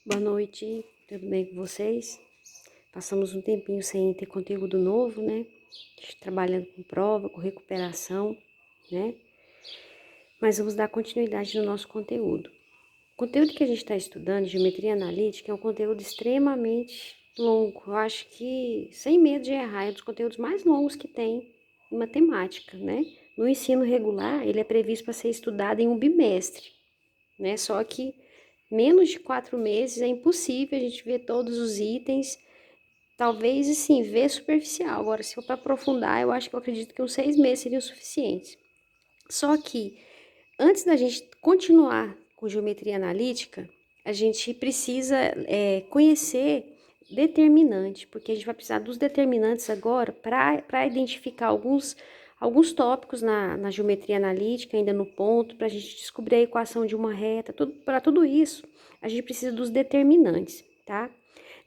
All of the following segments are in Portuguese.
Boa noite, tudo bem com vocês? Passamos um tempinho sem ter conteúdo novo, né? Trabalhando com prova, com recuperação, né? Mas vamos dar continuidade no nosso conteúdo. O conteúdo que a gente está estudando, geometria analítica, é um conteúdo extremamente longo. Eu acho que, sem medo de errar, é um dos conteúdos mais longos que tem em matemática, né? No ensino regular, ele é previsto para ser estudado em um bimestre, né? Só que menos de 4 meses é impossível a gente ver todos os itens, talvez, assim, ver superficial. Agora, se for para aprofundar, eu acredito que uns 6 meses seriam suficientes. Só que, antes da gente continuar com geometria analítica, a gente precisa conhecer determinante, porque a gente vai precisar dos determinantes agora para identificar alguns tópicos na geometria analítica, ainda no ponto, para a gente descobrir a equação de uma reta. Para tudo isso, a gente precisa dos determinantes, tá?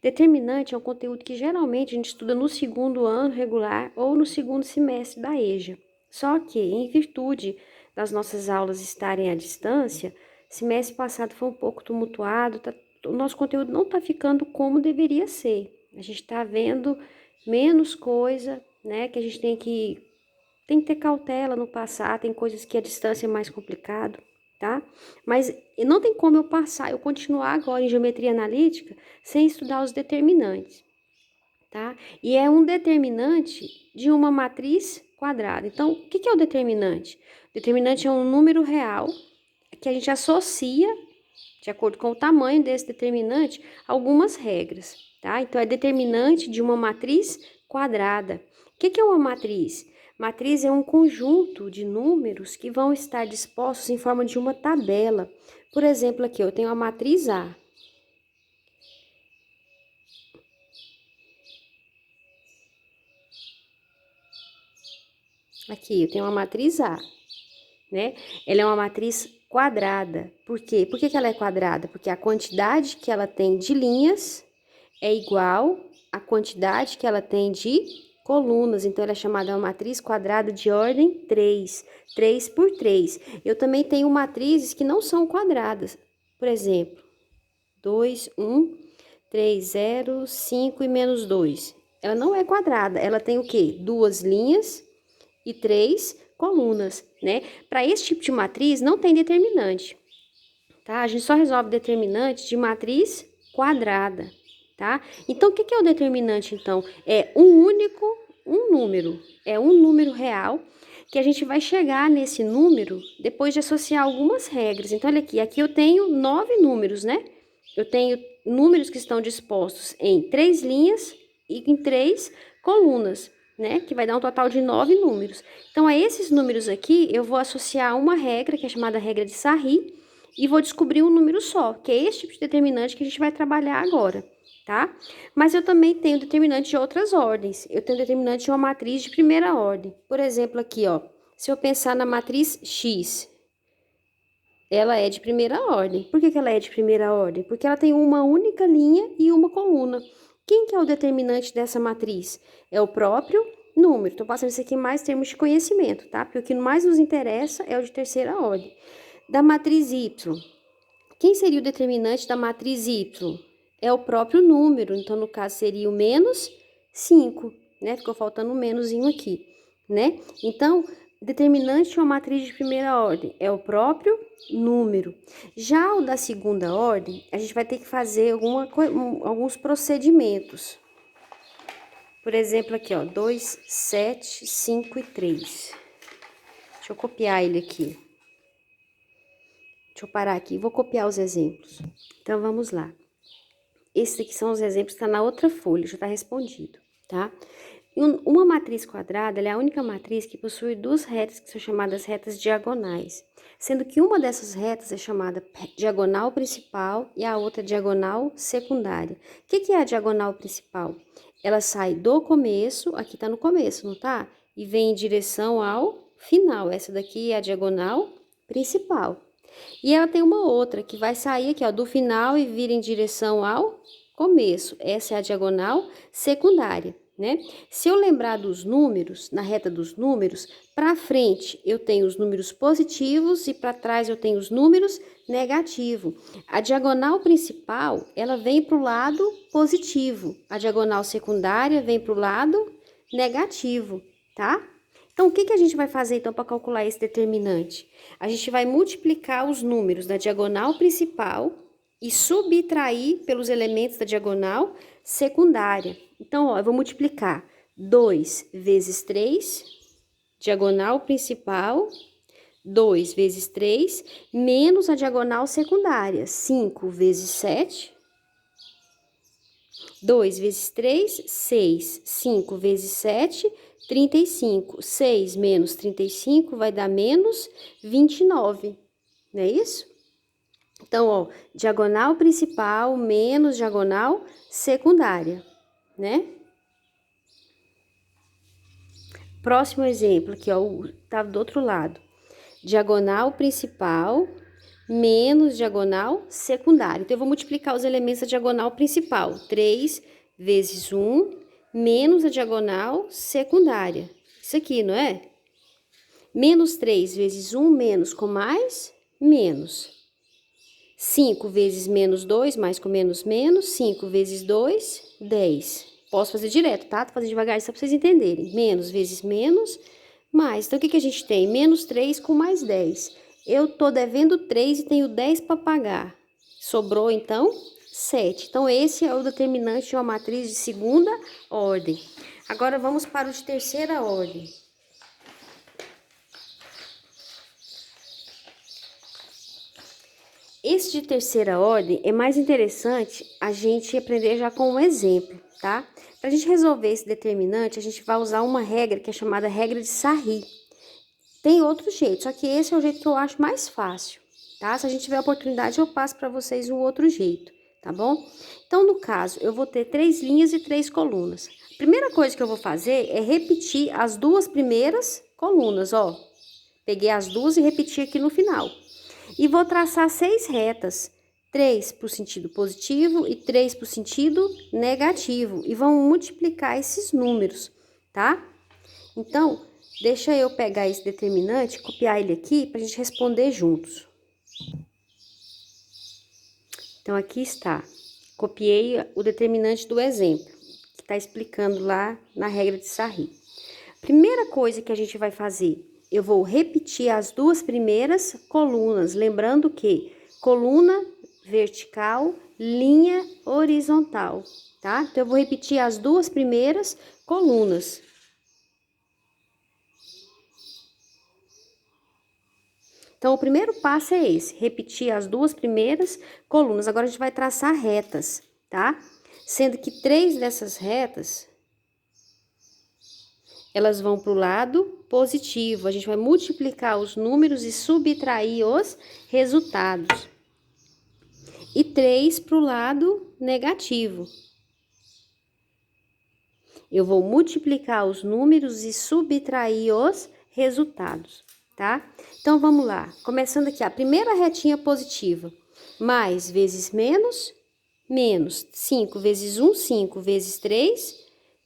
Determinante é um conteúdo que geralmente a gente estuda no segundo ano regular ou no segundo semestre da EJA. Só que, em virtude das nossas aulas estarem à distância, semestre passado foi um pouco tumultuado, o nosso conteúdo não está ficando como deveria ser. A gente está vendo menos coisa, né, que a gente tem que ter cautela no passar, tem coisas que a distância é mais complicado, tá? Mas não tem como eu continuar agora em geometria analítica sem estudar os determinantes, tá? E é um determinante de uma matriz quadrada. Então, o que é o determinante? O determinante é um número real que a gente associa, de acordo com o tamanho desse determinante, algumas regras, tá? Então, é determinante de uma matriz quadrada. O que é uma matriz? Matriz é um conjunto de números que vão estar dispostos em forma de uma tabela. Por exemplo, aqui eu tenho a matriz A. Aqui eu tenho a matriz A, né? Ela é uma matriz quadrada. Por quê? Por que ela é quadrada? Porque a quantidade que ela tem de linhas é igual à quantidade que ela tem de colunas. Então, ela é chamada uma matriz quadrada de ordem 3, 3 por 3. Eu também tenho matrizes que não são quadradas. Por exemplo, 2, 1, 3, 0, 5 e menos 2. Ela não é quadrada, ela tem o quê? Duas linhas e 3 colunas, né? Para esse tipo de matriz, não tem determinante, tá? A gente só resolve determinante de matriz quadrada, tá? Então, o que é o determinante, então? É um número. É um número real que a gente vai chegar nesse número depois de associar algumas regras. Então, olha aqui eu tenho 9 números, né? Eu tenho números que estão dispostos em 3 linhas e em 3 colunas, né? Que vai dar um total de 9 números. Então, a esses números aqui, eu vou associar uma regra, que é chamada regra de Sarri, e vou descobrir um número só, que é esse tipo de determinante que a gente vai trabalhar agora, tá? Mas eu também tenho determinante de outras ordens. Eu tenho determinante de uma matriz de primeira ordem. Por exemplo, aqui, ó, se eu pensar na matriz X, ela é de primeira ordem. Por que ela é de primeira ordem? Porque ela tem uma única linha e uma coluna. Quem que é o determinante dessa matriz? É o próprio número. Estou passando isso aqui mais termos de conhecimento, tá? Porque o que mais nos interessa é o de terceira ordem. Da matriz Y. Quem seria o determinante da matriz Y? É o próprio número, então no caso seria o menos 5, né? Ficou faltando um menosinho aqui, né? Então, determinante de uma matriz de primeira ordem é o próprio número. Já o da segunda ordem, a gente vai ter que fazer alguns procedimentos. Por exemplo, aqui, ó, 2, 7, 5 e 3. Deixa eu copiar ele aqui. Deixa eu parar aqui, vou copiar os exemplos. Então, vamos lá. Esses aqui são os exemplos que está na outra folha, já está respondido, tá? Uma matriz quadrada, ela é a única matriz que possui duas retas que são chamadas retas diagonais, sendo que uma dessas retas é chamada diagonal principal e a outra diagonal secundária. O que é a diagonal principal? Ela sai do começo, aqui está no começo, não tá? E vem em direção ao final. Essa daqui é a diagonal principal. E ela tem uma outra que vai sair aqui, ó, do final e vir em direção ao começo. Essa é a diagonal secundária, né? Se eu lembrar dos números, na reta dos números, para frente eu tenho os números positivos e para trás eu tenho os números negativo. A diagonal principal, ela vem para o lado positivo. A diagonal secundária vem para o lado negativo, tá? Então, o que a gente vai fazer, então, para calcular esse determinante? A gente vai multiplicar os números da diagonal principal e subtrair pelos elementos da diagonal secundária. Então, ó, eu vou multiplicar 2 vezes 3, diagonal principal, 2 vezes 3, menos a diagonal secundária, 5 vezes 7, 2 vezes 3, 6, 5 vezes 7, 35. 6 menos 35 vai dar menos 29, não é isso? Então, ó, diagonal principal menos diagonal secundária, né? Próximo exemplo aqui, ó, tá do outro lado. Diagonal principal menos diagonal secundária. Então, eu vou multiplicar os elementos da diagonal principal. 3 vezes 1 menos a diagonal secundária. Isso aqui, não é? Menos 3 vezes 1, menos com mais, menos. 5 vezes menos 2, mais com menos, menos. 5 vezes 2, 10. Posso fazer direto, tá? Tô fazendo devagar só pra vocês entenderem. Menos vezes menos, mais. Então, o que a gente tem? Menos 3 com mais 10. Eu tô devendo 3 e tenho 10 para pagar. Sobrou, então, 7. Então, esse é o determinante de uma matriz de segunda ordem. Agora, vamos para o de terceira ordem. Esse de terceira ordem é mais interessante a gente aprender já com um exemplo, tá? Para a gente resolver esse determinante, a gente vai usar uma regra que é chamada regra de Sarri. Tem outro jeito, só que esse é o jeito que eu acho mais fácil, tá? Se a gente tiver oportunidade, eu passo para vocês um outro jeito, tá bom? Então, no caso, eu vou ter 3 linhas e 3 colunas. A primeira coisa que eu vou fazer é repetir as duas primeiras colunas, ó. Peguei as duas e repeti aqui no final. E vou traçar 6 retas, 3 para o sentido positivo e 3 para o sentido negativo. E vamos multiplicar esses números, tá? Então, deixa eu pegar esse determinante, copiar ele aqui para a gente responder juntos. Então, aqui está. Copiei o determinante do exemplo, que está explicando lá na regra de Sarri. Primeira coisa que a gente vai fazer, eu vou repetir as duas primeiras colunas, lembrando que coluna vertical, linha horizontal, tá? Então, eu vou repetir as duas primeiras colunas. Então, o primeiro passo é esse, repetir as duas primeiras colunas. Agora, a gente vai traçar retas, tá? Sendo que 3 dessas retas, elas vão para o lado positivo. A gente vai multiplicar os números e subtrair os resultados. E 3 para o lado negativo. Eu vou multiplicar os números e subtrair os resultados, tá? Então, vamos lá. Começando aqui, a primeira retinha positiva. Mais vezes menos, menos. 5 vezes 1, 5 vezes 3,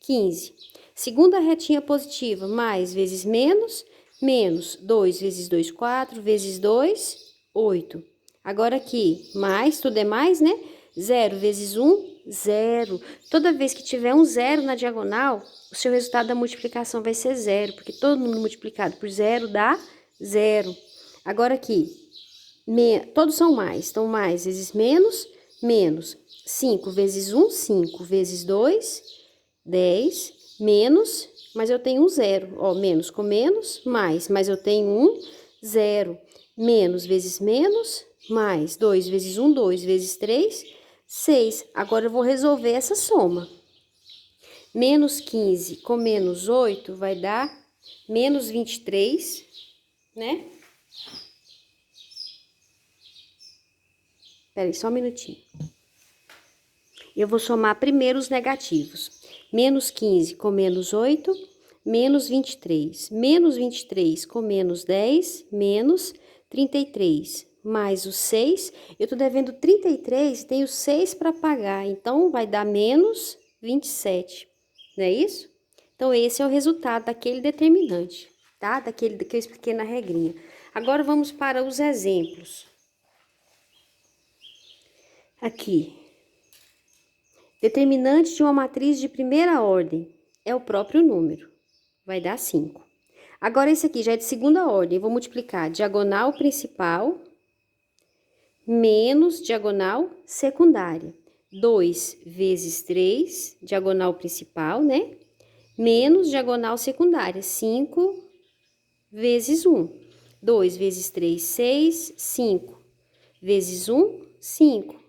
15. Segunda retinha positiva, mais vezes menos, menos. 2 vezes 2, 4, vezes 2, 8. Agora aqui, mais, tudo é mais, né? 0 vezes 1, 0. Toda vez que tiver um 0 na diagonal, o seu resultado da multiplicação vai ser 0, porque todo número multiplicado por 0 dá 0. Agora aqui, todos são mais, então mais vezes menos, menos. 5 vezes 1, 5 vezes 2, 10, menos, mas eu tenho um 0. Ó, menos com menos, mais, mas eu tenho um 0. Menos vezes menos, mais. 2 vezes 1, 2 vezes 3, 6. Agora, eu vou resolver essa soma. Menos 15 com menos 8 vai dar menos 23, né? Peraí, só um minutinho. Eu vou somar primeiro os negativos. Menos 15 com menos 8, menos 23. Menos 23 com menos 10, menos 33. Mais o 6, eu tô devendo 33 e tenho 6 para pagar, então vai dar menos 27, não é isso? Então, esse é o resultado daquele determinante, tá? Daquele que eu expliquei na regrinha. Agora, vamos para os exemplos. Aqui. Determinante de uma matriz de primeira ordem é o próprio número. Vai dar 5. Agora, esse aqui já é de segunda ordem. Eu vou multiplicar diagonal principal menos diagonal secundária. 2 vezes 3, diagonal principal, né? Menos diagonal secundária. 5 vezes 1. 2 vezes 3, 6. 5 vezes 1, 5.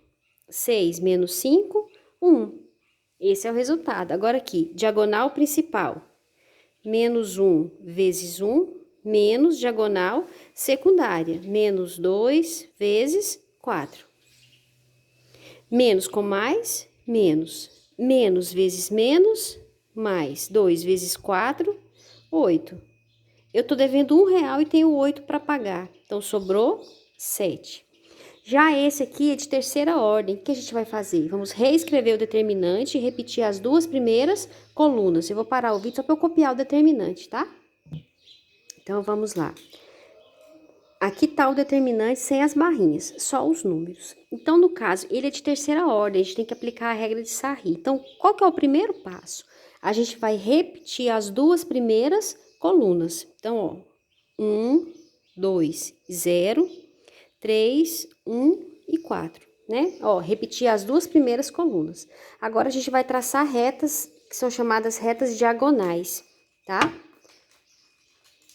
6 menos 5, 1. Esse é o resultado. Agora aqui, diagonal principal. Menos 1 vezes 1, menos diagonal secundária. Menos 2 vezes 4. Menos com mais, menos. Menos vezes menos, mais. 2 vezes 4, 8. Eu tô devendo R$1 e tenho 8 para pagar. Então, sobrou 7. Já esse aqui é de terceira ordem. O que a gente vai fazer? Vamos reescrever o determinante e repetir as duas primeiras colunas. Eu vou parar o vídeo só para eu copiar o determinante, tá? Então, vamos lá. Aqui tá o determinante sem as barrinhas, só os números. Então, no caso, ele é de terceira ordem, a gente tem que aplicar a regra de Sarri. Então, qual que é o primeiro passo? A gente vai repetir as duas primeiras colunas. Então, ó, 1, 2, 0, 3, 1 e 4, né? Ó, repetir as duas primeiras colunas. Agora, a gente vai traçar retas, que são chamadas retas diagonais, tá?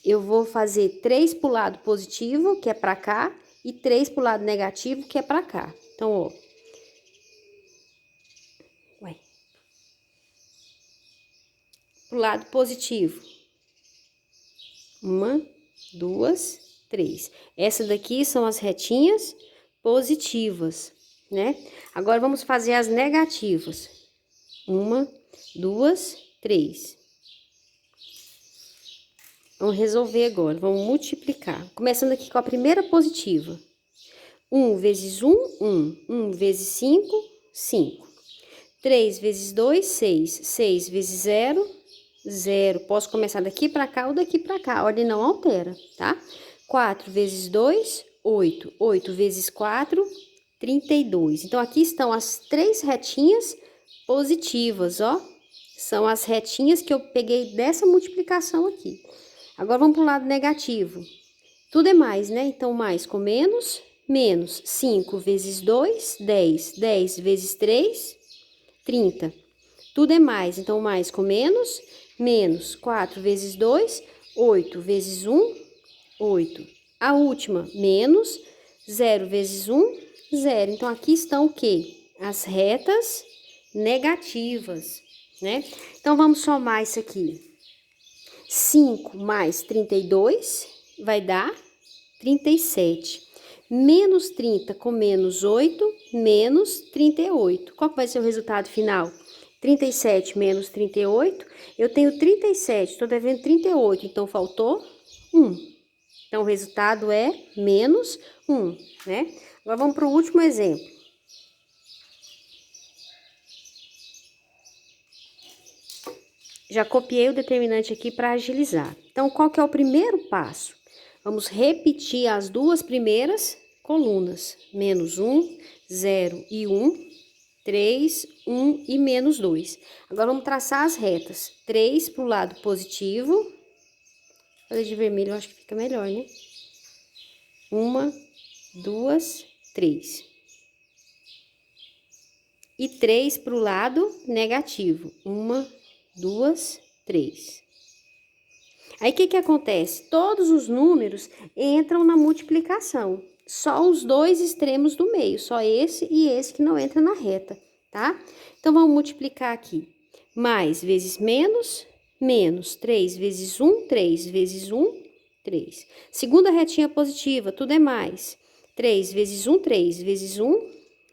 Eu vou fazer 3 pro lado positivo, que é pra cá, e 3 pro lado negativo, que é pra cá. Então, ó. Pro lado positivo. 1, 2, 3. Essa daqui são as retinhas positivas, né? Agora, vamos fazer as negativas. 1, 2, 3. Vamos resolver agora, vamos multiplicar. Começando aqui com a primeira positiva. 1 vezes 1, 1. 1 vezes 5, 5. 3 vezes 2, 6. 6 vezes 0, 0. Posso começar daqui para cá ou daqui para cá. A ordem não altera, tá? 4 vezes 2, 8. 8 vezes 4, 32. Então, aqui estão as três retinhas positivas, ó. São as retinhas que eu peguei dessa multiplicação aqui. Agora, vamos para o lado negativo. Tudo é mais, né? Então, mais com menos, menos. 5 vezes 2, 10. 10 vezes 3, 30. Tudo é mais, então, mais com menos, menos. 4 vezes 2, 8 vezes 1, 8. A última, menos. 0 vezes 1, 0. Então, aqui estão o quê? As retas negativas, né? Então, vamos somar isso aqui. 5 mais 32 vai dar 37. Menos 30 com menos 8, menos 38. Qual que vai ser o resultado final? 37 menos 38. Eu tenho 37, estou devendo 38, então faltou 1. Então, o resultado é menos 1, né? Agora, vamos para o último exemplo. Já copiei o determinante aqui para agilizar. Então, qual que é o primeiro passo? Vamos repetir as duas primeiras colunas. Menos 1, 0 e 1, 3, 1 e menos 2. Agora, vamos traçar as retas. 3 para o lado positivo. Vou fazer de vermelho, eu acho que fica melhor, né? 1, 2, 3. E 3 para o lado negativo. 1, 2, 3. Aí, o que acontece? Todos os números entram na multiplicação. Só os dois extremos do meio, só esse e esse que não entra na reta, tá? Então, vamos multiplicar aqui. Mais vezes menos, menos. 3 vezes 1, 3 vezes 1, 3. Segunda retinha positiva, tudo é mais. 3 vezes 1, 3 vezes 1,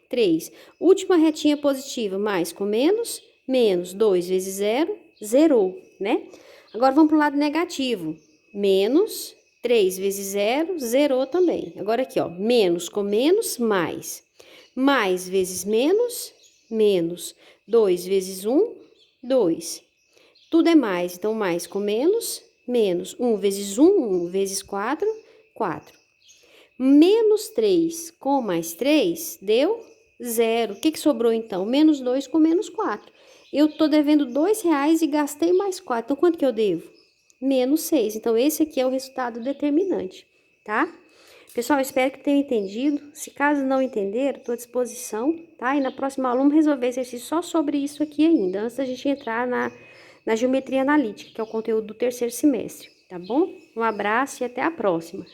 3. Última retinha positiva, mais com menos, menos. 2 vezes 0, zerou, né? Agora, vamos para o lado negativo. Menos 3 vezes 0, zerou também. Agora aqui, ó, menos com menos, mais. Mais vezes menos, menos. 2 vezes 1, 2. Tudo é mais, então, mais com menos, menos. 1 vezes 1, 1 vezes 4, 4. Menos 3 com mais 3, deu 0. O que sobrou, então? Menos 2 com menos 4. Eu tô devendo R$2 e gastei mais 4. Então, quanto que eu devo? Menos 6. Então, esse aqui é o resultado determinante, tá? Pessoal, espero que tenham entendido. Se caso não entenderam, estou à disposição, tá? E na próxima aula vamos resolver exercício só sobre isso aqui ainda, antes da gente entrar na geometria analítica, que é o conteúdo do terceiro semestre, tá bom? Um abraço e até a próxima.